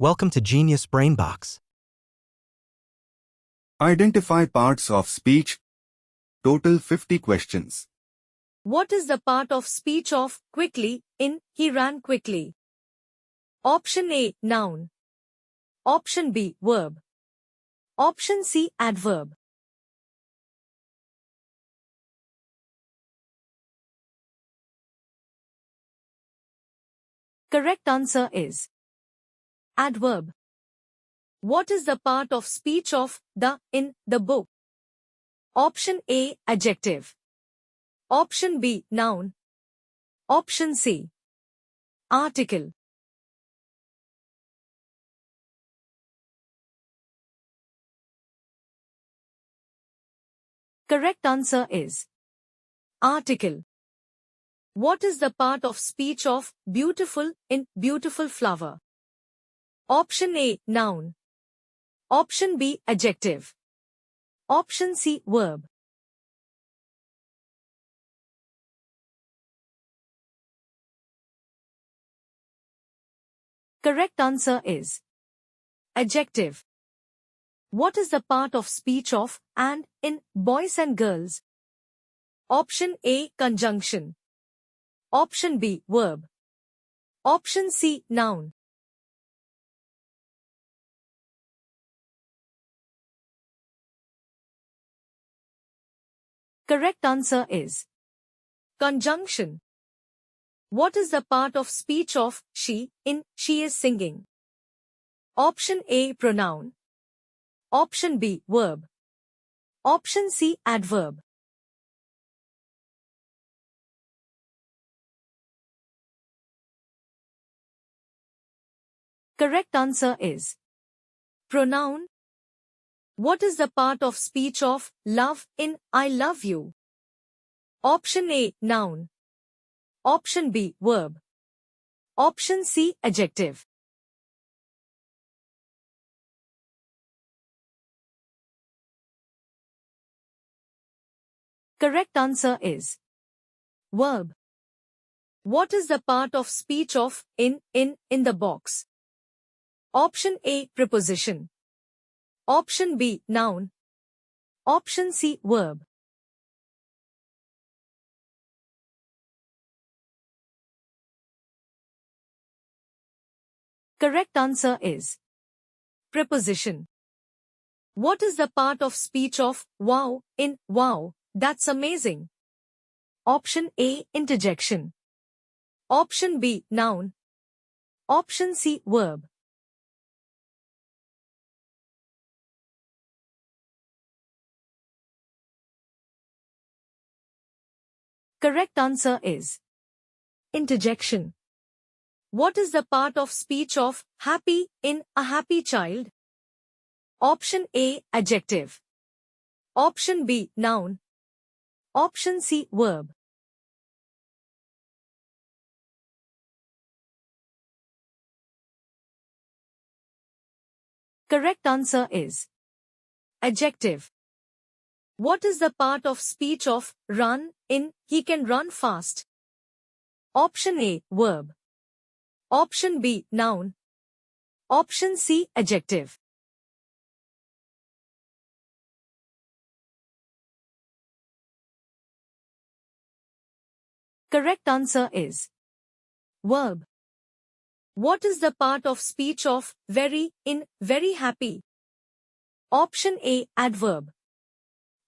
Welcome to Genius Brainbox. Identify parts of speech. Total 50 questions. What is the part of speech of quickly in he ran quickly? Option A, noun. Option B, verb. Option C, adverb. Correct answer is adverb. What is the part of speech of the in the book? Option A, adjective. Option B, noun. Option C, article. Correct answer is article. What is the part of speech of beautiful in beautiful flower? Option A, noun. Option B, adjective. Option C, verb. Correct answer is adjective. What is the part of speech of and in boys and girls? Option A, conjunction. Option B, verb. Option C, noun. Correct answer is conjunction. What is the part of speech of she in she is singing? Option A, pronoun. Option B, verb. Option C, adverb. Correct answer is pronoun. What is the part of speech of love in I love you? Option A, noun. Option B, verb. Option C, adjective. Correct answer is verb. What is the part of speech of in the box? Option A, preposition. Option B, noun. Option C, verb. Correct answer is preposition. What is the part of speech of wow in wow, that's amazing? Option A, interjection. Option B, noun. Option C, verb. Correct answer is interjection. What is the part of speech of happy in a happy child? Option A, adjective. Option B, noun. Option C, verb. Correct answer is adjective. What is the part of speech of run in he can run fast? Option A, verb. Option B, noun. Option C, adjective. Correct answer is verb. What is the part of speech of very in very happy? Option A, adverb.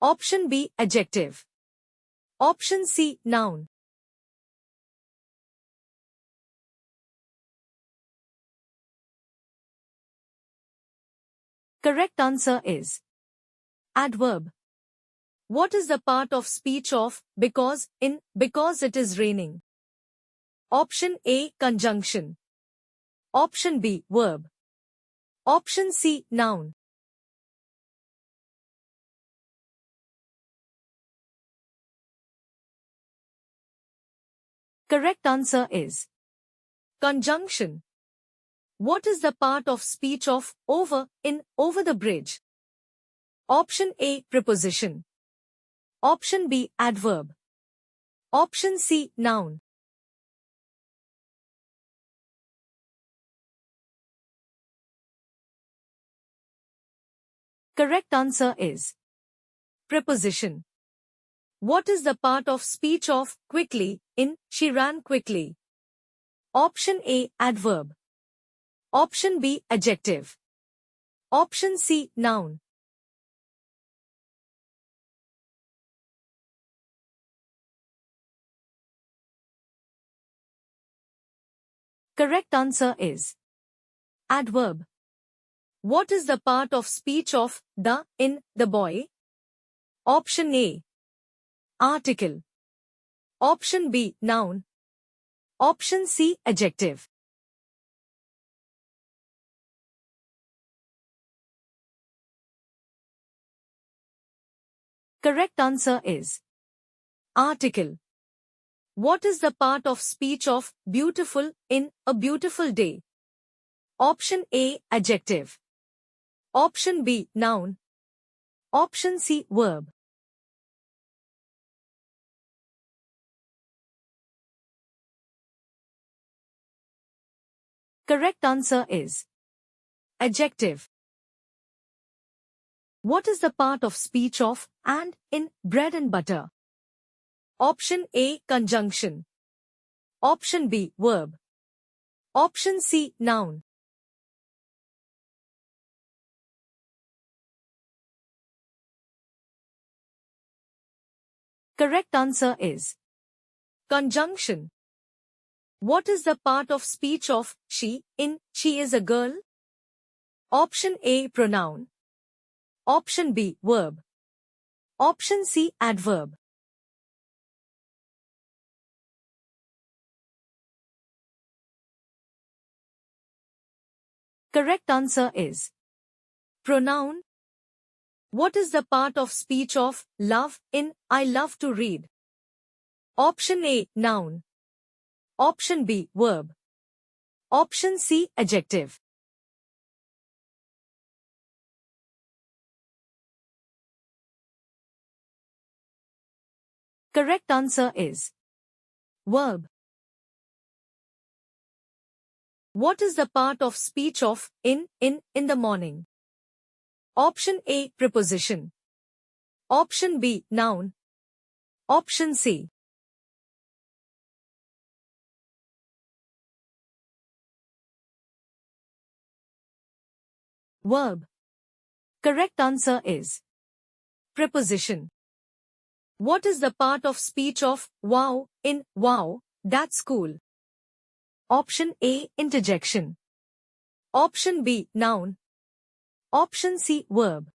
Option B, adjective. Option C, noun. Correct answer is adverb. What is the part of speech of because in because it is raining? Option A, conjunction. Option B, verb. Option C, noun. Correct answer is conjunction. What is the part of speech of over in over the bridge? Option A, preposition. Option B, adverb. Option C, noun. Correct answer is preposition. What is the part of speech of quickly in she ran quickly? Option A, adverb. Option B, adjective. Option C, noun. Correct answer is adverb. What is the part of speech of the in the boy? Option A, article. Option B, noun. Option C, adjective. Correct answer is article. What is the part of speech of beautiful in a beautiful day? Option A, adjective. Option B, noun. Option C, verb. Correct answer is adjective. What is the part of speech of and in bread and butter? Option A, conjunction. Option B, verb. Option C, noun. Correct answer is conjunction. What is the part of speech of she in she is a girl? Option A, pronoun. Option B, verb. Option C, adverb. Correct answer is pronoun. What is the part of speech of love in I love to read? Option A, noun. Option B, verb. Option C, adjective. Correct answer is verb. What is the part of speech of in the morning? Option A, preposition. Option B, noun. Option C. Verb. Correct answer is preposition. What is the part of speech of wow in wow, that's cool? Option A, interjection. Option B, noun. Option C, verb.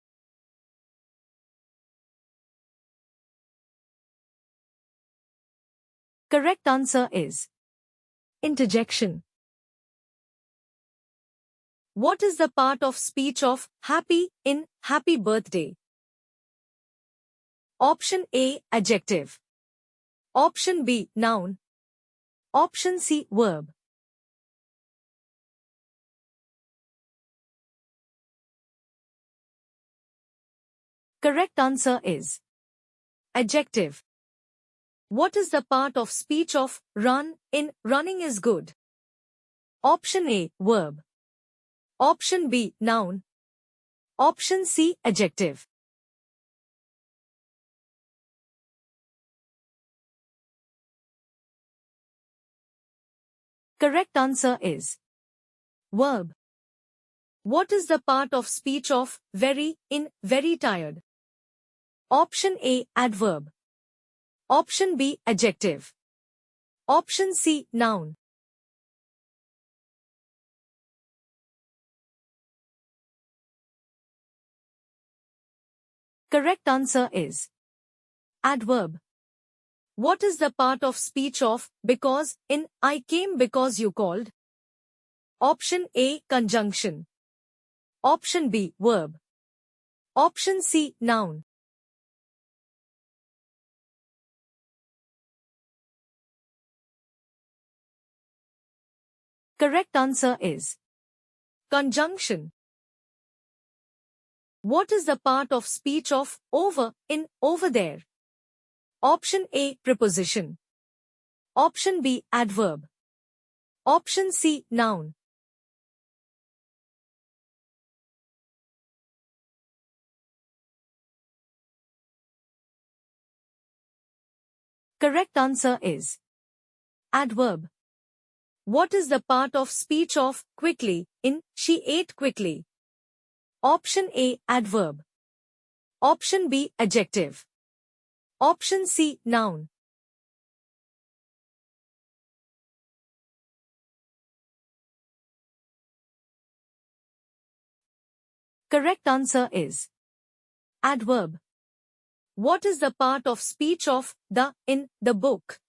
Correct answer is interjection. What is the part of speech of happy in happy birthday? Option A, adjective. Option B, noun. Option C, verb. Correct answer is adjective. What is the part of speech of run in running is good? Option A, verb. Option B, noun. Option C, adjective. Correct answer is verb. What is the part of speech of very in very tired? Option A, adverb. Option B, adjective. Option C, noun. Correct answer is adverb. What is the part of speech of because in I came because you called? Option A, conjunction. Option B, verb. Option C, noun. Correct answer is conjunction. What is the part of speech of over in over there? Option A, preposition. Option B, adverb. Option C, noun. Correct answer is adverb. What is the part of speech of quickly in she ate quickly? Option A, adverb. Option B, adjective. Option C, noun. Correct answer is adverb. What is the part of speech of the in the book?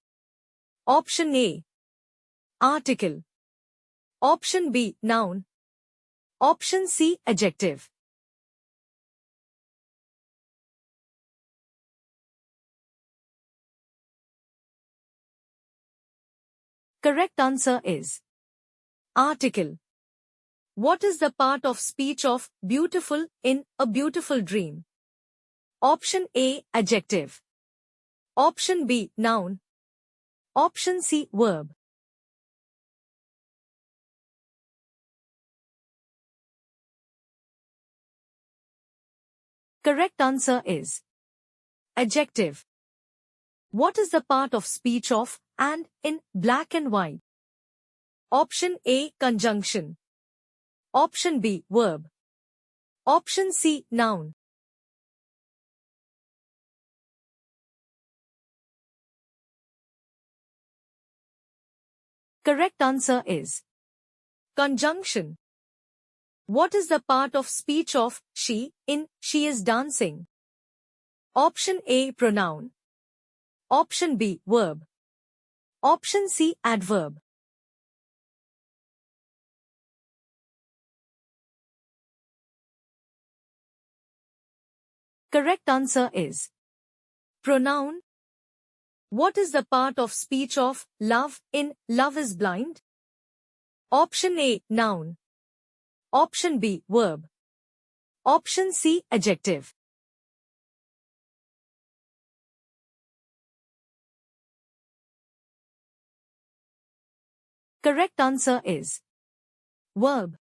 Option A, article. Option B, noun. Option C, adjective. Correct answer is article. What is the part of speech of beautiful in A Beautiful Dream? Option A, adjective. Option B, noun. Option C, verb. Correct answer is adjective. What is the part of speech of and in black and white? Option A, conjunction. Option B, verb. Option C, noun. Correct answer is conjunction. What is the part of speech of she in she is dancing? Option A, pronoun. Option B, verb. Option C, adverb. Correct answer is pronoun. What is the part of speech of love in Love is Blind? Option A, noun. Option B, verb. Option C, adjective. Correct answer is verb.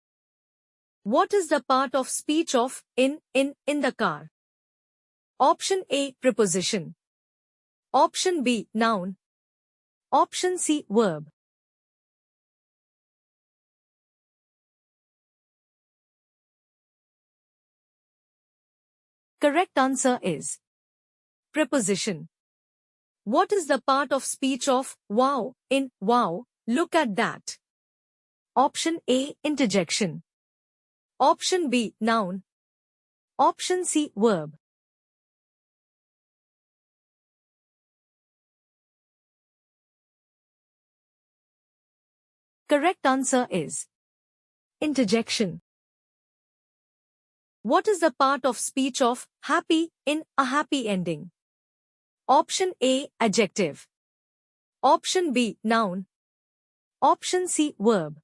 What is the part of speech of in the car? Option A, preposition. Option B, noun. Option C, verb. Correct answer is preposition. What is the part of speech of wow in wow, look at that? Option A, interjection. Option B, noun. Option C, verb. Correct answer is interjection. What is the part of speech of happy in A Happy Ending? Option A, adjective. Option B, noun. Option C, verb.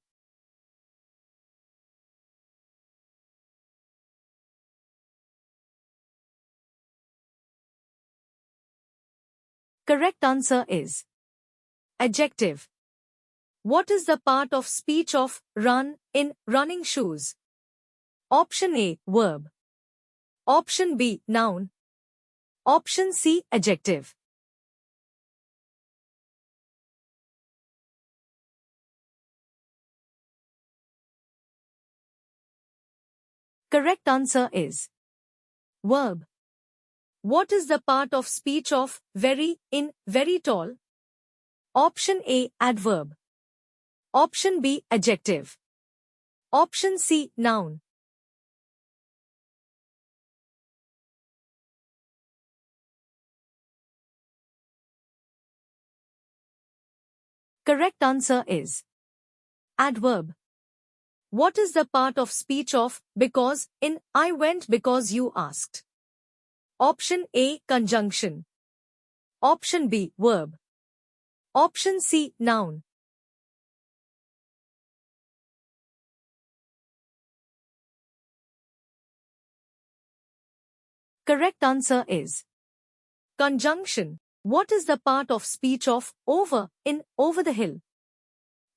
Correct answer is adjective. What is the part of speech of run in Running Shoes? Option A, verb. Option B, noun. Option C, adjective. Correct answer is verb. What is the part of speech of very in very tall? Option A, adverb. Option B, adjective. Option C, noun. Correct answer is adverb. What is the part of speech of because in I went because you asked? Option A, conjunction. Option B, verb. Option C, noun. Correct answer is conjunction. What is the part of speech of over in Over the Hill?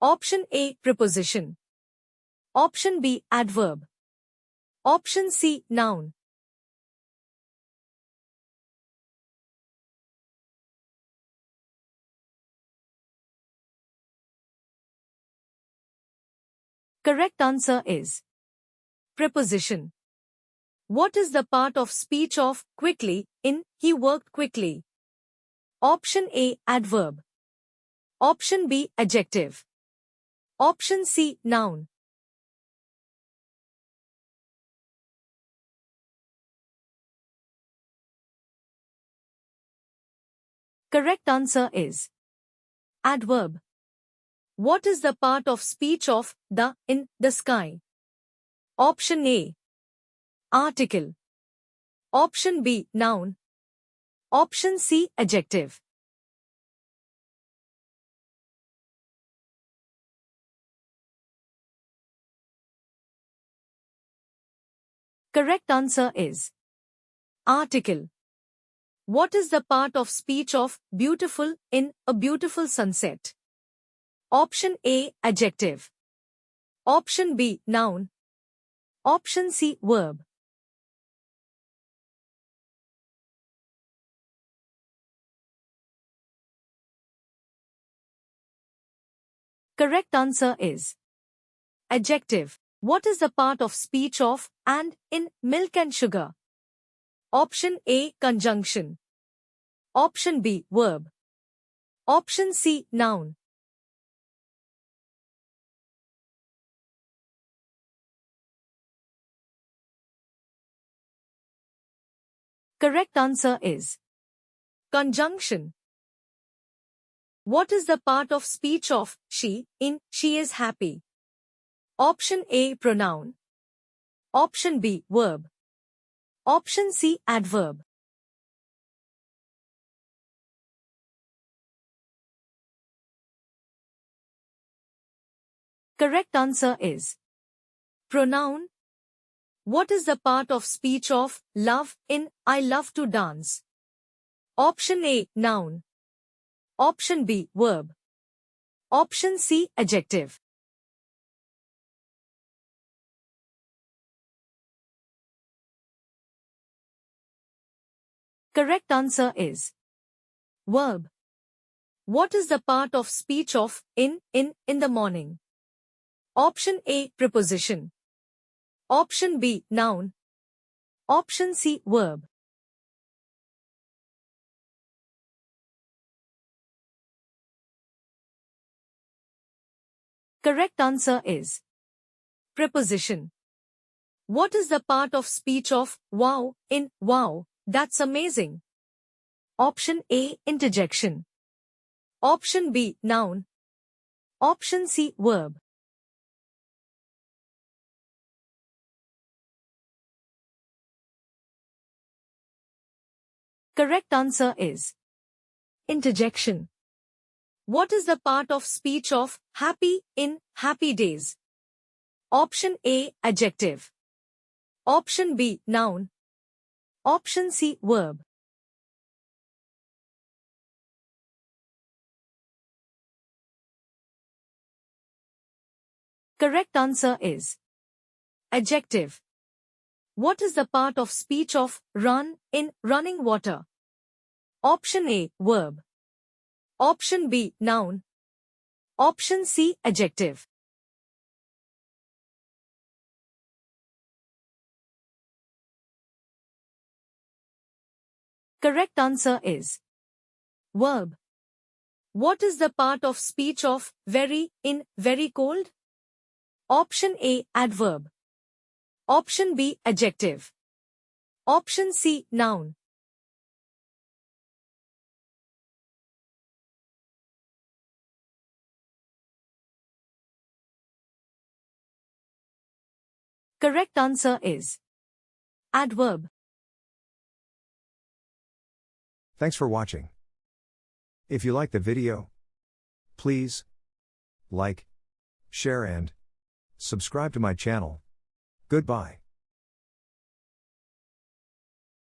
Option A, preposition. Option B, adverb. Option C, noun. Correct answer is preposition. What is the part of speech of quickly in he worked quickly? Option A, adverb. Option B, adjective. Option C, noun. Correct answer is adverb. What is the part of speech of the in the sky? Option A, article. Option B, noun. Option C, adjective. Correct answer is article. What is the part of speech of beautiful in a beautiful sunset? Option A, adjective. Option B, noun. Option C, verb. Correct answer is adjective. What is the part of speech of and in milk and sugar? Option A, conjunction. Option B, verb. Option C, noun. Correct answer is conjunction. What is the part of speech of she in she is happy? Option A, pronoun. Option B, verb. Option C, adverb. Correct answer is pronoun. What is the part of speech of love in I love to dance? Option A, noun. Option B, verb. Option C, adjective. Correct answer is verb. What is the part of speech of in the morning? Option A, preposition. Option B, noun. Option C, verb. Correct answer is preposition. What is the part of speech of wow in wow, that's amazing? Option A, interjection. Option B, noun. Option C, verb. Correct answer is interjection. What is the part of speech of happy in happy days? Option A, adjective. Option B, noun. Option C, verb. Correct answer is adjective. What is the part of speech of run in running water? Option A, verb. Option B, noun. Option C, adjective. Correct answer is verb. What is the part of speech of very in very cold? Option A, adverb. Option B, adjective. Option C, noun. Correct answer is adverb. Thanks for watching. If you like the video, please like, share and subscribe to my channel. Goodbye.